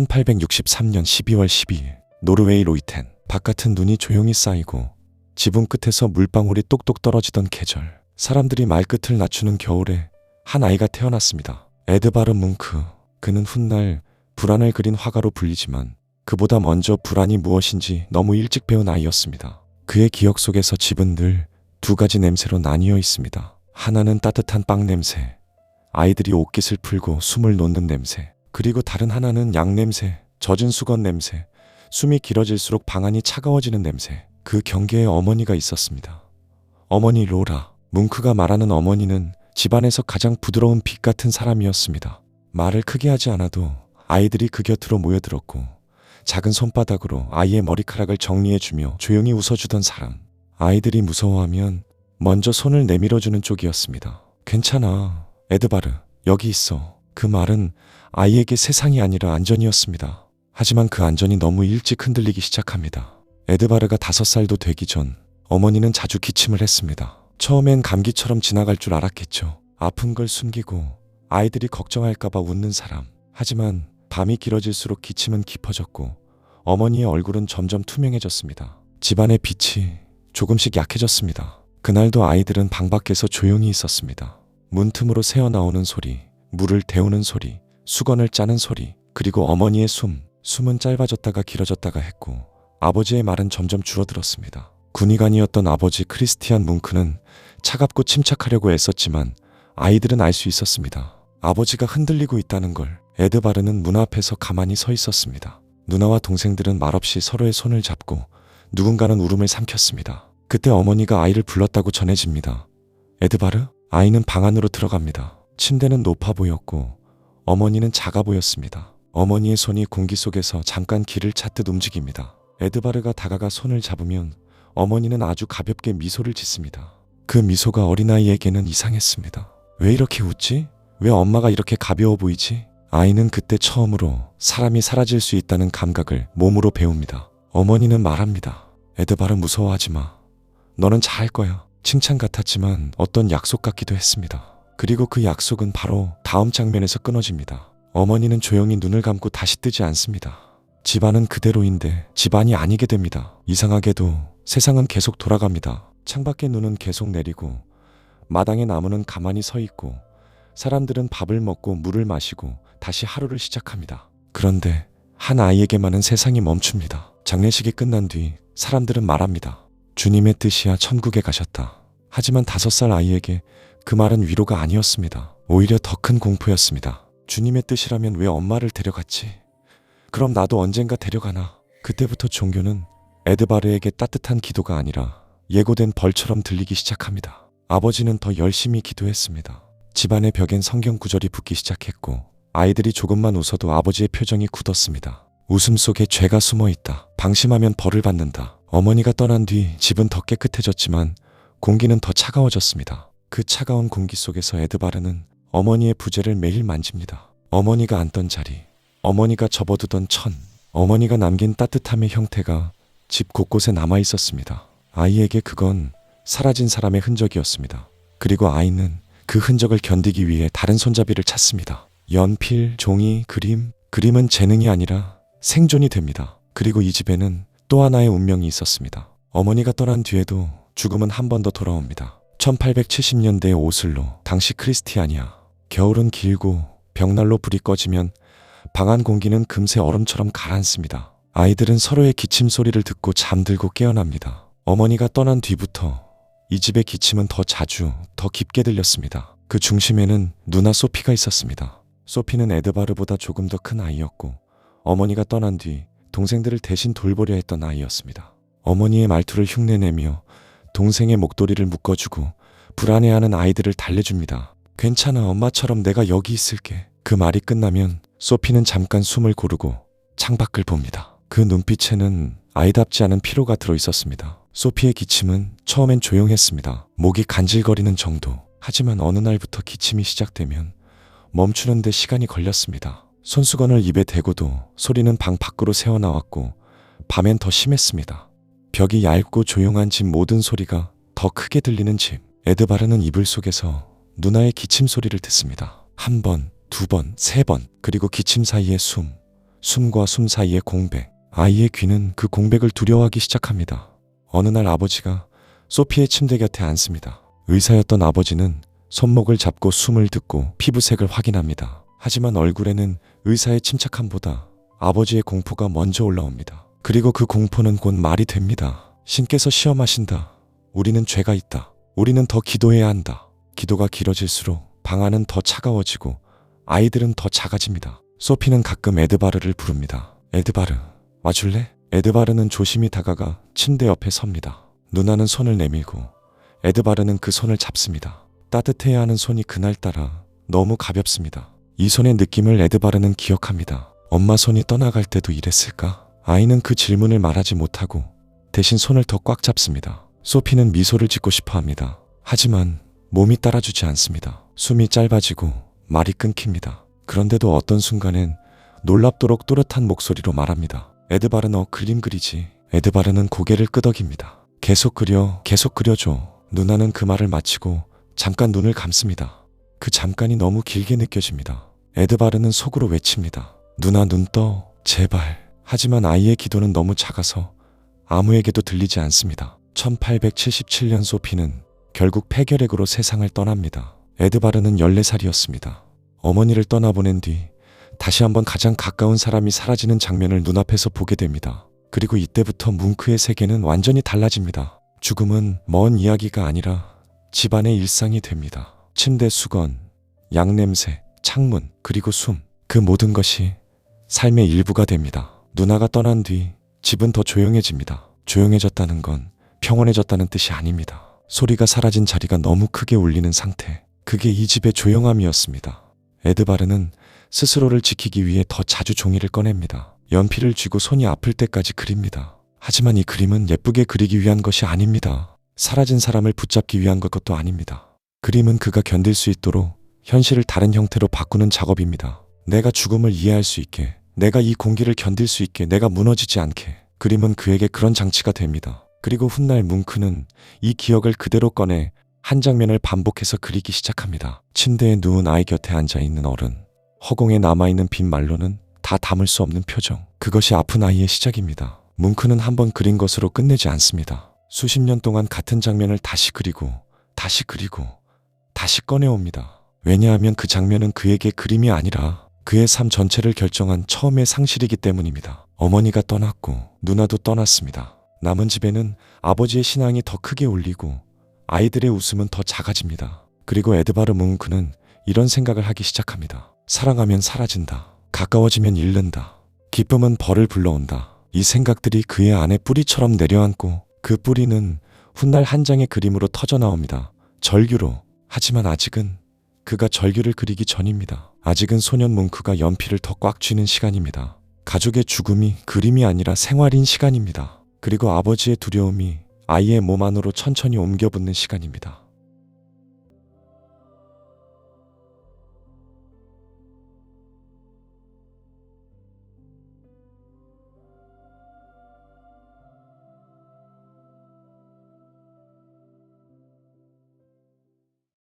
1863년 12월 12일 노르웨이 로이텐. 바깥은 눈이 조용히 쌓이고 지붕 끝에서 물방울이 똑똑 떨어지던 계절. 사람들이 말끝을 낮추는 겨울에 한 아이가 태어났습니다. 에드바르 뭉크. 그는 훗날 불안을 그린 화가로 불리지만 그보다 먼저 불안이 무엇인지 너무 일찍 배운 아이였습니다. 그의 기억 속에서 집은 늘 두 가지 냄새로 나뉘어 있습니다. 하나는 따뜻한 빵 냄새, 아이들이 옷깃을 풀고 숨을 놓는 냄새. 그리고 다른 하나는 약 냄새, 젖은 수건 냄새, 숨이 길어질수록 방 안이 차가워지는 냄새. 그 경계에 어머니가 있었습니다. 어머니 로라. 뭉크가 말하는 어머니는 집안에서 가장 부드러운 빛 같은 사람이었습니다. 말을 크게 하지 않아도 아이들이 그 곁으로 모여들었고 작은 손바닥으로 아이의 머리카락을 정리해주며 조용히 웃어주던 사람. 아이들이 무서워하면 먼저 손을 내밀어주는 쪽이었습니다. 괜찮아, 에드바르. 여기 있어. 그 말은 아이에게 세상이 아니라 안전이었습니다. 하지만 그 안전이 너무 일찍 흔들리기 시작합니다. 에드바르가 5살도 되기 전 어머니는 자주 기침을 했습니다. 처음엔 감기처럼 지나갈 줄 알았겠죠. 아픈 걸 숨기고 아이들이 걱정할까봐 웃는 사람. 하지만 밤이 길어질수록 기침은 깊어졌고 어머니의 얼굴은 점점 투명해졌습니다. 집안의 빛이 조금씩 약해졌습니다. 그날도 아이들은 방 밖에서 조용히 있었습니다. 문틈으로 새어나오는 소리, 물을 데우는 소리, 수건을 짜는 소리, 그리고 어머니의 숨은 짧아졌다가 길어졌다가 했고 아버지의 말은 점점 줄어들었습니다. 군의관이었던 아버지 크리스티안 뭉크는 차갑고 침착하려고 애썼지만 아이들은 알 수 있었습니다. 아버지가 흔들리고 있다는 걸. 에드바르는 문 앞에서 가만히 서 있었습니다. 누나와 동생들은 말없이 서로의 손을 잡고 누군가는 울음을 삼켰습니다. 그때 어머니가 아이를 불렀다고 전해집니다. 에드바르? 아이는 방 안으로 들어갑니다. 침대는 높아 보였고 어머니는 작아 보였습니다. 어머니의 손이 공기 속에서 잠깐 길을 찾듯 움직입니다. 에드바르가 다가가 손을 잡으면 어머니는 아주 가볍게 미소를 짓습니다. 그 미소가 어린아이에게는 이상했습니다. 왜 이렇게 웃지? 왜 엄마가 이렇게 가벼워 보이지? 아이는 그때 처음으로 사람이 사라질 수 있다는 감각을 몸으로 배웁니다. 어머니는 말합니다. 에드바르, 무서워하지 마. 너는 잘할 거야. 칭찬 같았지만 어떤 약속 같기도 했습니다. 그리고 그 약속은 바로 다음 장면에서 끊어집니다. 어머니는 조용히 눈을 감고 다시 뜨지 않습니다. 집안은 그대로인데 집안이 아니게 됩니다. 이상하게도 세상은 계속 돌아갑니다. 창밖에 눈은 계속 내리고 마당에 나무는 가만히 서 있고 사람들은 밥을 먹고 물을 마시고 다시 하루를 시작합니다. 그런데 한 아이에게만은 세상이 멈춥니다. 장례식이 끝난 뒤 사람들은 말합니다. 주님의 뜻이야 천국에 가셨다. 하지만 5살 아이에게 그 말은 위로가 아니었습니다. 오히려 더 큰 공포였습니다. 주님의 뜻이라면 왜 엄마를 데려갔지? 그럼 나도 언젠가 데려가나? 그때부터 종교는 에드바르에게 따뜻한 기도가 아니라 예고된 벌처럼 들리기 시작합니다. 아버지는 더 열심히 기도했습니다. 집안의 벽엔 성경 구절이 붙기 시작했고 아이들이 조금만 웃어도 아버지의 표정이 굳었습니다. 웃음 속에 죄가 숨어 있다. 방심하면 벌을 받는다. 어머니가 떠난 뒤 집은 더 깨끗해졌지만 공기는 더 차가워졌습니다. 그 차가운 공기 속에서 에드바르는 어머니의 부재를 매일 만집니다. 어머니가 앉던 자리, 어머니가 접어두던 천, 어머니가 남긴 따뜻함의 형태가 집 곳곳에 남아 있었습니다. 아이에게 그건 사라진 사람의 흔적이었습니다. 그리고 아이는 그 흔적을 견디기 위해 다른 손잡이를 찾습니다. 연필, 종이, 그림은 재능이 아니라 생존이 됩니다. 그리고 이 집에는 또 하나의 운명이 있었습니다. 어머니가 떠난 뒤에도 죽음은 한 번 더 돌아옵니다. 1870년대의 오슬로, 당시 크리스티아니아. 겨울은 길고 벽난로 불이 꺼지면 방 안 공기는 금세 얼음처럼 가라앉습니다. 아이들은 서로의 기침 소리를 듣고 잠들고 깨어납니다. 어머니가 떠난 뒤부터 이 집의 기침은 더 자주, 더 깊게 들렸습니다. 그 중심에는 누나 소피가 있었습니다. 소피는 에드바르보다 조금 더 큰 아이였고 어머니가 떠난 뒤 동생들을 대신 돌보려 했던 아이였습니다. 어머니의 말투를 흉내내며 동생의 목도리를 묶어주고 불안해하는 아이들을 달래줍니다. 괜찮아, 엄마처럼 내가 여기 있을게. 그 말이 끝나면 소피는 잠깐 숨을 고르고 창밖을 봅니다. 그 눈빛에는 아이답지 않은 피로가 들어있었습니다. 소피의 기침은 처음엔 조용했습니다. 목이 간질거리는 정도. 하지만 어느 날부터 기침이 시작되면 멈추는데 시간이 걸렸습니다. 손수건을 입에 대고도 소리는 방 밖으로 새어나왔고 밤엔 더 심했습니다. 벽이 얇고 조용한 집 모든 소리가 더 크게 들리는 집. 에드바르는 이불 속에서 누나의 기침 소리를 듣습니다. 1번, 2번, 3번, 그리고 기침 사이의 숨. 숨과 숨 사이의 공백. 아이의 귀는 그 공백을 두려워하기 시작합니다. 어느 날 아버지가 소피의 침대 곁에 앉습니다. 의사였던 아버지는 손목을 잡고 숨을 듣고 피부색을 확인합니다. 하지만 얼굴에는 의사의 침착함보다 아버지의 공포가 먼저 올라옵니다. 그리고 그 공포는 곧 말이 됩니다. 신께서 시험하신다. 우리는 죄가 있다. 우리는 더 기도해야 한다. 기도가 길어질수록 방 안은 더 차가워지고 아이들은 더 작아집니다. 소피는 가끔 에드바르를 부릅니다. 에드바르, 와줄래? 에드바르는 조심히 다가가 침대 옆에 섭니다. 누나는 손을 내밀고 에드바르는 그 손을 잡습니다. 따뜻해야 하는 손이 그날따라 너무 가볍습니다. 이 손의 느낌을 에드바르는 기억합니다. 엄마 손이 떠나갈 때도 이랬을까? 아이는 그 질문을 말하지 못하고 대신 손을 더 꽉 잡습니다. 소피는 미소를 짓고 싶어 합니다. 하지만 몸이 따라주지 않습니다. 숨이 짧아지고 말이 끊깁니다. 그런데도 어떤 순간엔 놀랍도록 또렷한 목소리로 말합니다. 에드바르, 너 그림 그리지? 에드바르는 고개를 끄덕입니다. 계속 그려줘. 누나는 그 말을 마치고 잠깐 눈을 감습니다. 그 잠깐이 너무 길게 느껴집니다. 에드바르는 속으로 외칩니다. 누나 눈 떠, 제발. 하지만 아이의 기도는 너무 작아서 아무에게도 들리지 않습니다. 1877년 소피는 결국 폐결핵으로 세상을 떠납니다. 에드바르는 14살이었습니다. 어머니를 떠나보낸 뒤 다시 한번 가장 가까운 사람이 사라지는 장면을 눈앞에서 보게 됩니다. 그리고 이때부터 뭉크의 세계는 완전히 달라집니다. 죽음은 먼 이야기가 아니라 집안의 일상이 됩니다. 침대 수건, 양냄새, 창문, 그리고 숨. 그 모든 것이 삶의 일부가 됩니다. 누나가 떠난 뒤 집은 더 조용해집니다. 조용해졌다는 건 평온해졌다는 뜻이 아닙니다. 소리가 사라진 자리가 너무 크게 울리는 상태. 그게 이 집의 조용함이었습니다. 에드바르는 스스로를 지키기 위해 더 자주 종이를 꺼냅니다. 연필을 쥐고 손이 아플 때까지 그립니다. 하지만 이 그림은 예쁘게 그리기 위한 것이 아닙니다. 사라진 사람을 붙잡기 위한 것도 아닙니다. 그림은 그가 견딜 수 있도록 현실을 다른 형태로 바꾸는 작업입니다. 내가 죽음을 이해할 수 있게, 내가 이 공기를 견딜 수 있게, 내가 무너지지 않게. 그림은 그에게 그런 장치가 됩니다. 그리고 훗날 뭉크는 이 기억을 그대로 꺼내 한 장면을 반복해서 그리기 시작합니다. 침대에 누운 아이 곁에 앉아있는 어른, 허공에 남아있는 빈 말로는 다 담을 수 없는 표정. 그것이 아픈 아이의 시작입니다. 뭉크는 한번 그린 것으로 끝내지 않습니다. 수십 년 동안 같은 장면을 다시 그리고 다시 꺼내옵니다. 왜냐하면 그 장면은 그에게 그림이 아니라 그의 삶 전체를 결정한 처음의 상실이기 때문입니다. 어머니가 떠났고 누나도 떠났습니다. 남은 집에는 아버지의 신앙이 더 크게 울리고 아이들의 웃음은 더 작아집니다. 그리고 에드바르 뭉크는 이런 생각을 하기 시작합니다. 사랑하면 사라진다. 가까워지면 잃는다. 기쁨은 벌을 불러온다. 이 생각들이 그의 안에 뿌리처럼 내려앉고 그 뿌리는 훗날 한 장의 그림으로 터져나옵니다. 절규로. 하지만 아직은 그가 절규를 그리기 전입니다. 아직은 소년 뭉크가 연필을 더 꽉 쥐는 시간입니다. 가족의 죽음이 그림이 아니라 생활인 시간입니다. 그리고 아버지의 두려움이 아이의 몸 안으로 천천히 옮겨 붙는 시간입니다.